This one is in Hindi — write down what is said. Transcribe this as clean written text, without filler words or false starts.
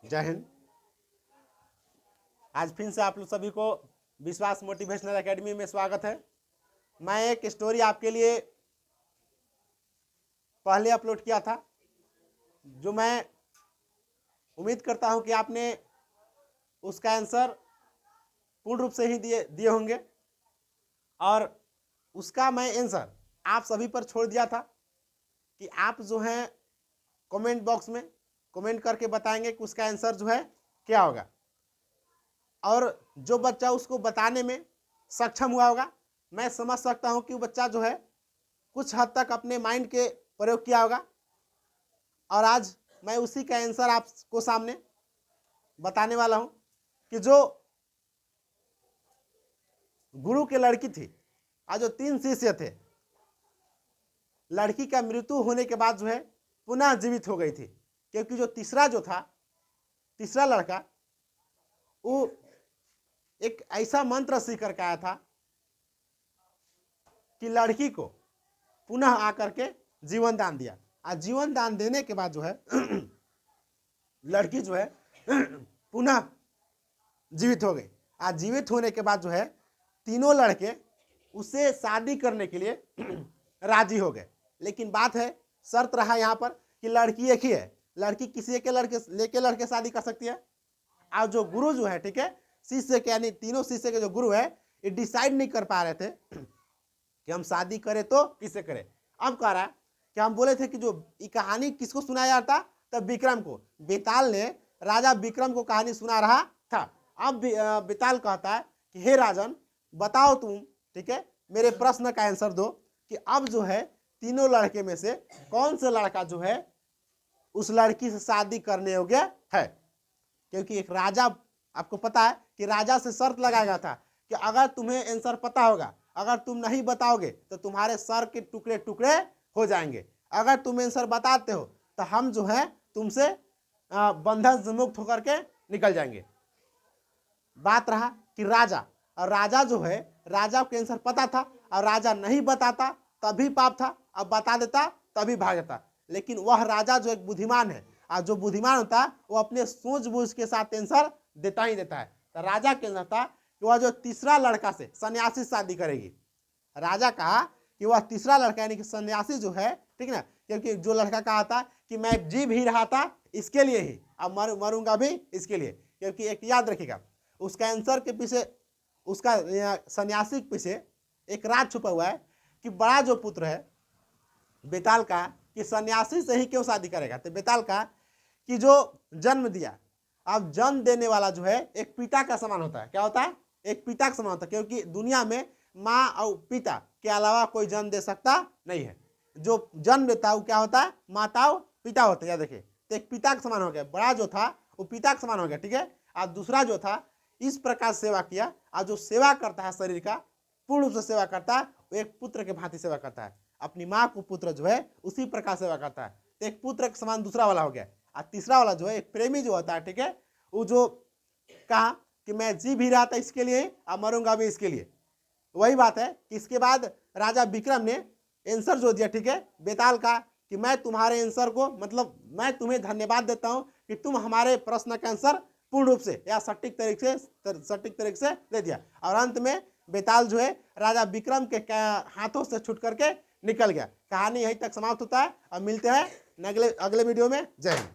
जय हिंद। आज फिर से आप लोग सभी को विश्वास मोटिवेशनल एकेडमी में स्वागत है। मैं एक स्टोरी आपके लिए पहले अपलोड किया था, जो मैं उम्मीद करता हूं कि आपने उसका आंसर पूर्ण रूप से ही दिए होंगे, और उसका मैं आंसर आप सभी पर छोड़ दिया था कि आप जो है कमेंट बॉक्स में कमेंट करके बताएंगे कि उसका आंसर जो है क्या होगा, और जो बच्चा उसको बताने में सक्षम हुआ होगा, मैं समझ सकता हूं कि वो बच्चा जो है कुछ हद तक अपने माइंड के प्रयोग किया होगा। और आज मैं उसी का आंसर आपको सामने बताने वाला हूं कि जो गुरु की लड़की थी और जो 3 शिष्य थे, लड़की का मृत्यु होने के बाद जो है पुनः जीवित हो गई थी, क्योंकि जो तीसरा लड़का वो एक ऐसा मंत्र सीख करके आया था कि लड़की को पुनः आकर के जीवन दान दिया। और जीवन दान देने के बाद जो है लड़की जो है पुनः जीवित हो गई। और जीवित होने के बाद जो है तीनों लड़के उसे शादी करने के लिए राजी हो गए। लेकिन बात है, शर्त रहा यहाँ पर कि लड़की एक ही है, लड़की किसी एक लड़के शादी कर सकती है। और जो गुरु जो है, ठीक है, शिष्य के यानी तीनों शिष्य के जो गुरु है, ये डिसाइड नहीं कर पा रहे थे कि हम शादी करें तो किससे करें। अब कह रहा है कि हम बोले थे कि जो ये कहानी किसको सुनाया जाता, तब विक्रम को। बेताल ने राजा विक्रम को कहानी सुना रहा था। अब बेताल कहता है कि हे राजन, बताओ तुम, ठीक है, मेरे प्रश्न का आंसर दो कि अब जो है तीनों लड़के में से कौन सा लड़का जो है उस लड़की से शादी करने योग्य है। क्योंकि एक राजा, आपको पता है कि राजा से शर्त लगाया गया था कि अगर तुम्हें आंसर पता होगा, अगर तुम नहीं बताओगे तो तुम्हारे सर के टुकड़े टुकड़े हो जाएंगे। अगर तुम आंसर बताते हो तो हम जो है तुमसे बंधन से मुक्त होकर के निकल जाएंगे। बात रहा कि राजा जो है, राजा को आंसर पता था, और राजा नहीं बताता तभी पाप था, अब बता देता तभी भाग जाता। लेकिन वह राजा जो एक बुद्धिमान है, और जो बुद्धिमान होता है वो अपने सूझबूझ के साथ आंसर देता ही देता है। तो राजा के अंदर था कि वह जो तीसरा लड़का से सन्यासी शादी करेगी। राजा कहा कि वह तीसरा लड़का यानी कि सन्यासी जो है, ठीक ना, क्योंकि जो लड़का कहा था कि मैं जी भी रहा था इसके लिए ही, अब मरूंगा भी इसके लिए। क्योंकि एक याद रखिएगा, उसका आंसर के पीछे, उसका सन्यासी के पीछे एक राज छुपा हुआ है कि बड़ा जो पुत्र है बेताल का, कि सन्यासी से ही क्यों शादी करेगा। तो बेताल का कि जो जन्म दिया, अब जन्म देने वाला जो है एक पिता का समान होता है। क्या होता है? एक पिता का समान होता है, क्योंकि दुनिया में माँ और पिता के अलावा कोई जन्म दे सकता नहीं है। जो जन्म देता है वो क्या होता है? माता और पिता होते हैं। देखिए, तो एक पिता के समान हो गया, बड़ा जो था वो पिता के समान हो गया, ठीक है। और दूसरा जो था इस प्रकार सेवा किया, और जो सेवा करता है शरीर का, पूर्ण रूप से सेवा करता है, वो एक पुत्र के भांति सेवा करता है। अपनी माँ को पुत्र जो है उसी प्रकार सेवा करता है। तो एक पुत्र के समान दूसरा वाला हो गया। और तीसरा वाला जो है एक प्रेमी जो होता है, ठीक है, वो जो कहा कि मैं जी भी रहा था इसके लिए और मरूंगा भी इसके लिए। वही बात है कि इसके बाद राजा विक्रम ने आंसर जो दिया, ठीक है, बेताल का, कि मैं तुम्हारे आंसर को, मतलब मैं तुम्हें धन्यवाद देता हूं कि तुम हमारे प्रश्न का आंसर पूर्ण रूप से या सटीक तरीके से दे दिया। और अंत में बेताल जो है राजा विक्रम के हाथों से छूट करके निकल गया। कहानी यहीं तक समाप्त होता है, और मिलते हैं अगले वीडियो में। जय हिंद।